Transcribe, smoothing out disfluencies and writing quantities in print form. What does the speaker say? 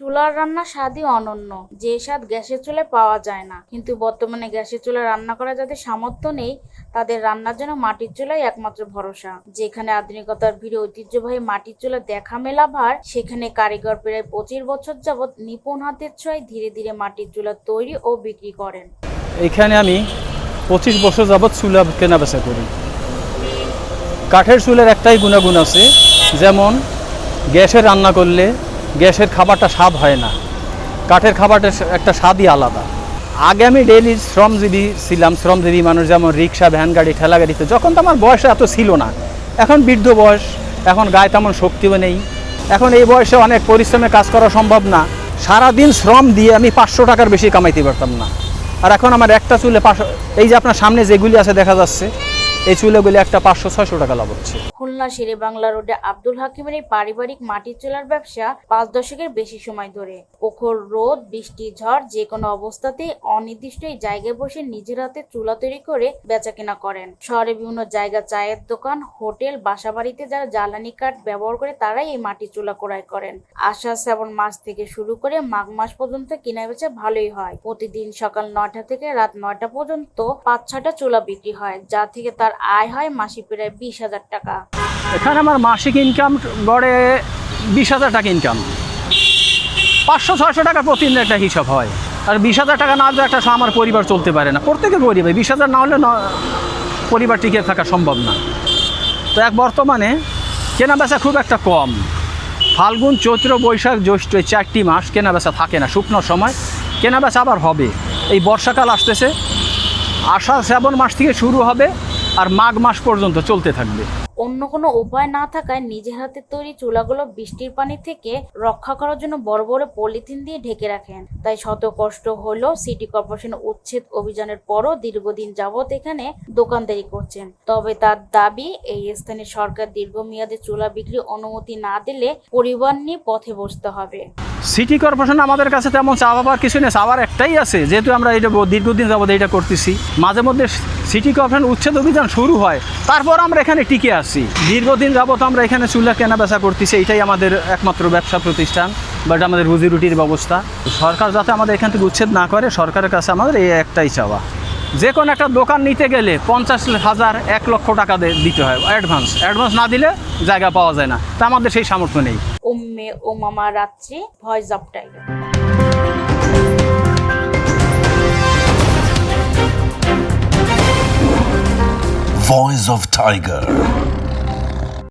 চুলার রান্না স্বাদই অনন্য, যে স্বাদ গ্যাসের চুলায় পাওয়া যায় না। কিন্তু বর্তমানে গ্যাসের চুলায় রান্না করা যাদের সামর্থ্য নেই, তাদের রান্নার জন্য মাটির চুলাই একমাত্র ভরসা। যেখানে আধুনিকতার ভিড়ে ঐতিহ্যবাহী মাটির চুলা দেখা মেলা ভার, সেখানে কারিগর প্রায় 25 বছর যাবৎ নিপুণ হাতের ছোঁয়ায় ধীরে ধীরে মাটির চুলা তৈরি ও বিক্রি করেন। এখানে আমি 25 বছর যাবৎ চুলা কেনাবেচা করি। কাঠের চুলের একটাই গুণাগুণ আছে, যেমন গ্যাসে রান্না করলে গ্যাসের খাবারটা স্বাদ হয় না, কাঠের খাবারটা একটা স্বাদই আলাদা। আগে আমি ডেইলি শ্রমজীবী ছিলাম, শ্রমজীবী মানুষ, যেমন রিক্সা, ভ্যান গাড়ি, ঠেলা গাড়িতে, যখন তো আমার বয়স এত ছিল না। এখন বৃদ্ধ বয়স, এখন গায়ে তেমন শক্তিও নেই। এখন এই বয়সে অনেক পরিশ্রমে কাজ করা সম্ভব না। সারাদিন শ্রম দিয়ে আমি 500 টাকার বেশি কামাইতে পারতাম না। আর এখন আমার একটা চুলে 500, এই যে আপনার সামনে যেগুলি আছে দেখা যাচ্ছে, এই চুলেগুলি একটা 500-600 টাকা লাভ হচ্ছে। খুলনা শেরে বাংলা রোডে আব্দুল হাকিমের এই পারিবারিক মাটির চুলার ব্যবসা 5 দশকের বেশি সময় ধরে। প্রখর রোদ, বৃষ্টি, ঝড়, যে কোনো অবস্থাতেই অনির্দিষ্ট এই জায়গায় বসে নিজের হাতে চুলা তৈরি করে বেচাকেনা করেন। শহরে বিভিন্ন জায়গা, চায়ের দোকান, হোটেল, বাসাবাড়িতে যারা জ্বালানি কাঠ ব্যবহার করে তারাই এই মাটির চুলা ক্রয় করেন। আষাঢ় শ্রাবণ মাস থেকে শুরু করে মাঘ মাস পর্যন্ত কেনা বেচা ভালোই হয়। প্রতিদিন সকাল 9টা থেকে রাত 9টা পর্যন্ত 5-6টা চুলা বিক্রি হয়, যা থেকে তার আয় হয় মাসিক প্রায় 20,000 টাকা। এখানে আমার মাসিক ইনকাম গড়ে 20,000 টাকা ইনকাম। 500-600 টাকা প্রতিদিন একটা হিসাব হয়। আর 20,000 টাকা না হলে একটা আমার পরিবার চলতে পারে না। প্রত্যেকের পরিবার 20,000 না হলে পরিবার টিকে থাকা সম্ভব না। তো বর্তমানে কেনাবেচা খুব একটা কম। ফাল্গুন, চৈত্র, বৈশাখ, জ্যৈষ্ঠ, এই 4টি মাস কেনাবেচা থাকে না। শুকনোর সময় কেনাবেচা আবার হবে। এই বর্ষাকাল আসতেছে, আষাঢ় শ্রাবণ মাস থেকে শুরু হবে আর মাঘ মাস পর্যন্ত চলতে থাকবে। অন্য কোনো উপায় না থাকায় নিজের হাতে তৈরি চুলাগুলো বৃষ্টির পানি থেকে রক্ষা করার জন্য বড় বড় পলিথিন দিয়ে ঢেকে রাখেন। তাই শত কষ্ট হলেও সিটি কর্পোরেশন উচ্ছেদ অভিযানের পরও দীর্ঘদিন যাবৎ এখানে দোকানদারি করছেন। তবে তার দাবি, এই স্থানে সরকার দীর্ঘমেয়াদে চুলা বিক্রি অনুমতি না দিলে পরিবার নিয়ে পথে বসতে হবে। সিটি কর্পোরেশন আমাদের কাছে তেমন চাওয়ার কিছু নেই। চাওয়ার একটাই আছে, যেহেতু আমরা এটা দীর্ঘদিন যাবৎ এটা করতেছি, মাঝে মধ্যে সিটি কর্পোরেশন উচ্ছেদ অভিযান শুরু হয়, তারপর আমরা এখানে টিকে আছি। দীর্ঘদিন যাবৎ আমরা এখানে চুলা কেনা বেচা করতেছি, এটাই আমাদের একমাত্র ব্যবসা প্রতিষ্ঠান, বাট আমাদের রুজি রুটির ব্যবস্থা। সরকার যাতে আমাদের এখান থেকে উচ্ছেদ না করে, সরকারের কাছে আমাদের এই একটাই চাওয়া। যে কোনো একটা দোকান নিতে গেলে 50,000, 1 লক্ষ টাকা দিতে হয় অ্যাডভান্স না দিলে জায়গা পাওয়া যায় না। তা আমাদের সেই সামর্থ্য নেই। উম্মে ও মামা রাত্রি, voice of tiger. Voice of Tiger.